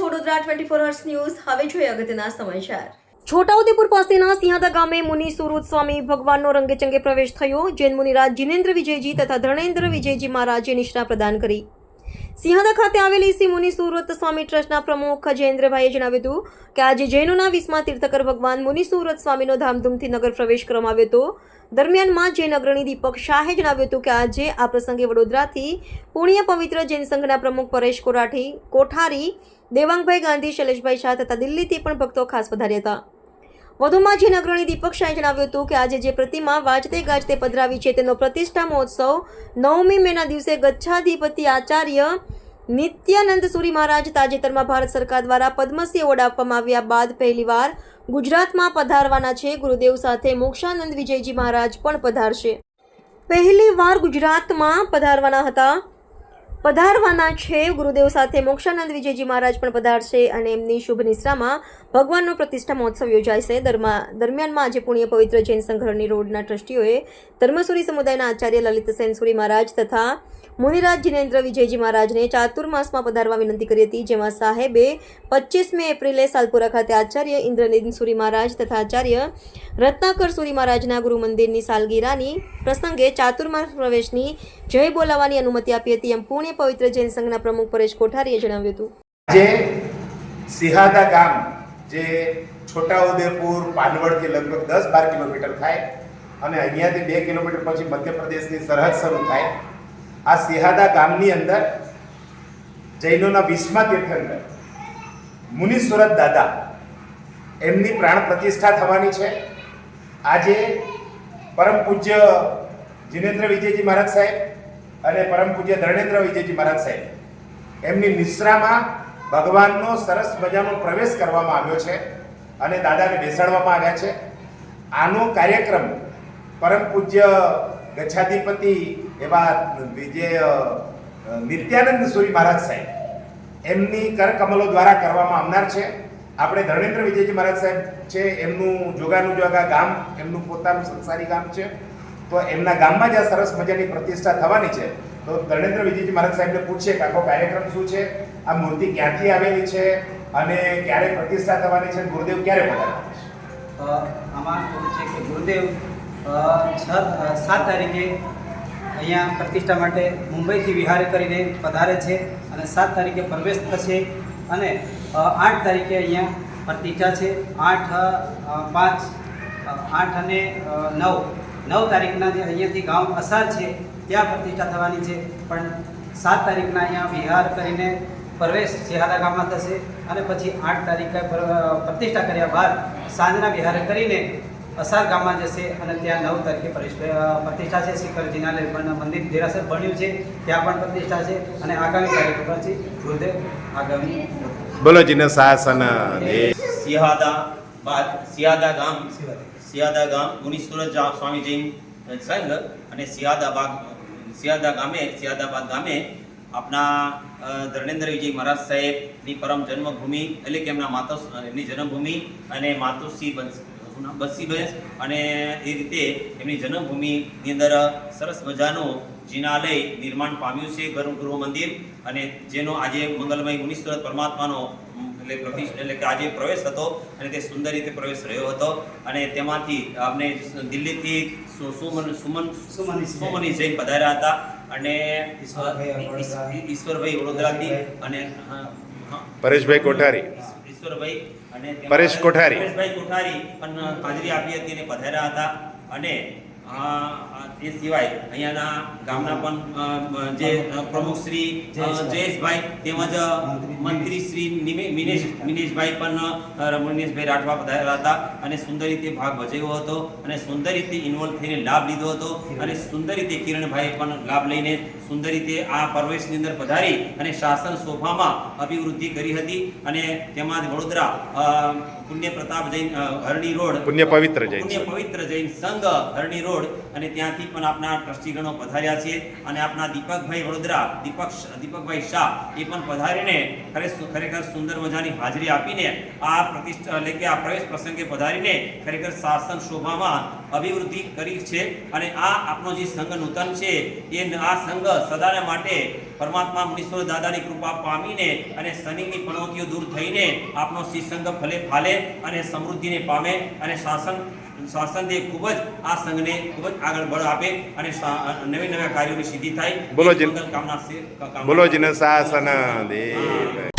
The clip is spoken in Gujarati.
છો વડોદરા 24 અવર્સ ન્યૂઝ। હવે જોઈએ અગત્યના સમાચાર। છોટાઉદેપુર પાસેના સિંહાદા ગામે મુનિ સુરત સ્વામી ભગવાનનો રંગેચંગે પ્રવેશ થયો। જૈન મુનિરાજ જિનેન્દ્ર વિજયજી તથા ધર્ણેન્દ્ર વિજયજી મહારાજે નિષ્ઠા પ્રદાન કરી। સિંહાદા ખાતે આવેલી શ્રી મુનિ સુરત સ્વામી ટ્રસ્ટના પ્રમુખ જયેન્દ્રભાઈએ જણાવ્યું હતું કે આજે જૈનોના 20મા તીર્થકર ભગવાન મુનિ સુરત સ્વામીનો ધામધૂમથી નગર પ્રવેશ કરવામાં આવ્યો હતો। દરમિયાનમાં જૈન અગ્રણી દીપક શાહે જણાવ્યું હતું કે આજે આ પ્રસંગે વડોદરાથી પુણ્ય પવિત્ર જૈન સંઘના પ્રમુખ પરેશ કોઠારી, દેવાંગભાઈ ગાંધી, શૈલેષભાઈ શાહ તથા દિલ્હીથી પણ ભક્તો ખાસ પધાર્યા હતા। વધુમાં જૈન અગ્રણી દીપક શાહે જણાવ્યું હતું કે આજે જે પ્રતિમા વાજતે ગાજતે પધરાવી છે તેનો પ્રતિષ્ઠા મહોત્સવ 9મી મેના દિવસે ગચ્છાધિપતિ આચાર્ય નિત્યાનંદ સુરી મહારાજ તાજેતરમાં ભારત સરકાર દ્વારા પદ્મશ્રી એવોર્ડ આપવામાં આવ્યા બાદ પહેલીવાર ગુજરાતમાં પધારવાના છે। ગુરુદેવ સાથે મોક્ષાનંદ વિજયજી મહારાજ પણ પધારશે। પહેલીવાર ગુજરાતમાં પધારવાના છે। ગુરુદેવ સાથે મોક્ષાનંદ વિજયજી મહારાજ પણ પધારશે અને એમની શુભ નિશ્રામાં ભગવાનનો પ્રતિષ્ઠા મહોત્સવ યોજાશે। દરમિયાનમાં આજે પુણ્ય પવિત્ર જૈન સંઘરની રોડના ટ્રસ્ટીઓએ ધર્મસુરી સમુદાયના આચાર્ય લલિતસેન સુરી મહારાજ તથા મુનિરાજ જિનેન્દ્ર વિજયજી મહારાજને ચાતુર્માસમાં પધારવા વિનંતી કરી હતી, જેમાં સાહેબે 25મી એપ્રિલે સાલપુરા ખાતે આચાર્ય ઇન્દ્રનીલ સુરી મહારાજ તથા આચાર્ય રત્નાકર સુરી મહારાજના ગુરુ મંદિરની સાલગીરાની પ્રસંગે ચાતુર્માસ પ્રવેશની જય બોલાવવાની અનુમતિ આપી હતી, એમ પુણ્ય પવિત્ર જૈન સંઘના પ્રમુખ પરેશ કોઠારીએ જણાવ્યું હતું। આજે સિંહાદા ગામ જે છોટાઉદેપુર પાનવડથી લગભગ 10-12 કિલોમીટર થાય અને અહીંયાથી 2 કિલોમીટર પછી મધ્યપ્રદેશની સરહદ શરૂ થાય, આ સિંહાદા ગામની અંદર જૈનોના 20મા તીર્થંકર મુનિ સુરત દાદા એમની પ્રાણ પ્રતિષ્ઠા થવાની છે। આજે પરમ પૂજ્ય જિનેન્દ્ર વિજયજી મહારાજ સાહેબ અને પરમ પૂજ્ય ધર્ણેન્દ્ર વિજયજી મહારાજ સાહેબ એમની નિશ્રામાં ભગવાનનો સરસ મજાનો પ્રવેશ કરવામાં આવ્યો છે અને દાદાને બેસાડવામાં આવ્યા છે। આનો કાર્યક્રમ પરમ પૂજ્ય ગચ્છાધિપતિ એવા નિત્યાનંદ સુરી મહારાજ સાહેબ એમની કરકમલો દ્વારા કરવામાં આવનાર છે। આપણે ધર્ણેન્દ્ર વિજયજી મહારાજ સાહેબ છે, એમનું જોગાનું જોગા ગામ એમનું પોતાનું સંસારી ગામ છે, તો એમના ગામમાં જ આ સરસ મજાની પ્રતિષ્ઠા થવાની છે। તો ધર્ણેન્દ્ર વિજયજી મહારાજ સાહેબને પૂછીએ કે આખો કાર્યક્રમ શું છે, આ મૂર્તિ ક્યાંથી આવેલી છે અને ક્યારે પ્રતિષ્ઠા થવાની છે, ગુરુદેવ ક્યારે પધારવાના છે? આમાં એવું છે કે ગુરુદેવ 7 તારીખે અહીંયા પ્રતિષ્ઠા માટે મુંબઈથી વિહાર કરીને પધારે છે અને 7 તારીખે પ્રવેશ થશે અને 8 તારીખે અહીંયા પ્રતિષ્ઠા છે। 8, 5, 8 અને 9 તારીખના જે અહીંયાથી ગામ અસાર છે ત્યાં પ્રતિષ્ઠા થવાની છે, પણ 7 તારીખના અહીંયા વિહાર કરીને પ્રવેશ સિંહાદા ગામમાં થશે અને પછી 8 તારીખે પ્રતિષ્ઠા કર્યા બાદ સાંજના વિહાર કરીને અસાર ગામમાં જશે અને ત્યાં 9 તારીખે પ્રતિષ્ઠા છે। શિખરજીના મંદિર દેરાસર બન્યું છે ત્યાં પણ પ્રતિષ્ઠા છે અને આગામી તારીખ પછી ગુરુદેવ આગામી બોલો જીને શાસન સિયાદા ગામ મુનિ સુરત સ્વામી જૈન સંઘ અને સિયાદાબાદ ગામે આપણા ધર્ણેન્દ્ર વિજય મહારાજ સાહેબની પરમ જન્મભૂમિ એટલે કે એમની જન્મભૂમિ અને માતુશ્રી બસીબેન અને એ રીતે એમની જન્મભૂમિની અંદર સરસ મજાનું જિનાલય નિર્માણ પામ્યું છે, ગૃહ મંદિર, અને જેનો આજે મંગલમય મુનિ સુરત પરમાત્માનો એટલે કે આજે પ્રવેશ હતો અને તે સુંદર રીતે પ્રવેશ રહ્યો હતો અને તેમાંથી આપણે દિલ્હીથી સુમની જૈન પધાર્યા હતા અને ઈશ્વરભાઈ વડોદરાથી અને પરેશભાઈ કોઠારી પરેશ કોઠારી પણ હાજરી આપી હતી અને પધાર્યા હતા અને એ સિવાય અહીંયાના ગામના પણ જે પ્રમુખ શ્રી જયેશભાઈ તેમજ મંત્રી શ્રી મિનેશભાઈ પણ રમણેશભાઈ રાઠવા પધારેલા હતા અને સુંદર રીતે ભાગ ભજવ્યો હતો અને સુંદર રીતે ઇન્વોલ્વ થઈને લાભ લીધો હતો અને સુંદર રીતે કિરણભાઈ પણ લાભ લઈને સુંદર રીતે આ પ્રવેશની અંદર પધારી અને શાસન શોભામાં અભિવૃદ્ધિ કરી હતી અને તેમાં વડોદરા પુણ્ય પ્રતાપ જૈન હરણી રોડ પુણ્ય પવિત્ર જૈન સંઘ હરણી રોડ અને ત્યાંથી પણ આપણા ટ્રસ્ટીગણો પધાર્યા છે અને આપણા દીપકભાઈ વડોદરા દીપકભાઈ શાહ એ પણ પધારીને ખરેખર સુંદર મજાની હાજરી આપીને આ પ્રતિષ્ઠા એટલે કે આ પ્રવેશ પ્રસંગે પધારીને ખરેખર શાસન શોભામાં અભિવૃદ્ધિ કરી છે અને આ આપણો જે સંઘ નૂતન છે એ આ સંઘ સદાને માટે પરમાત્મા મુનીશ્વર દાદાની કૃપા પામીને અને શનિની પનોતીઓ દૂર થઈને આપણો શ્રી સંઘ ફલે ફાલે અને સમૃદ્ધિને પામે અને શાસનને ખૂબ જ આ સંઘને ખૂબ જ આગળ બળ આપે અને નવા કાર્યોની સિદ્ધિ થાય. બોલો મંગલ કામના બોલો જીન શાસન દેવ.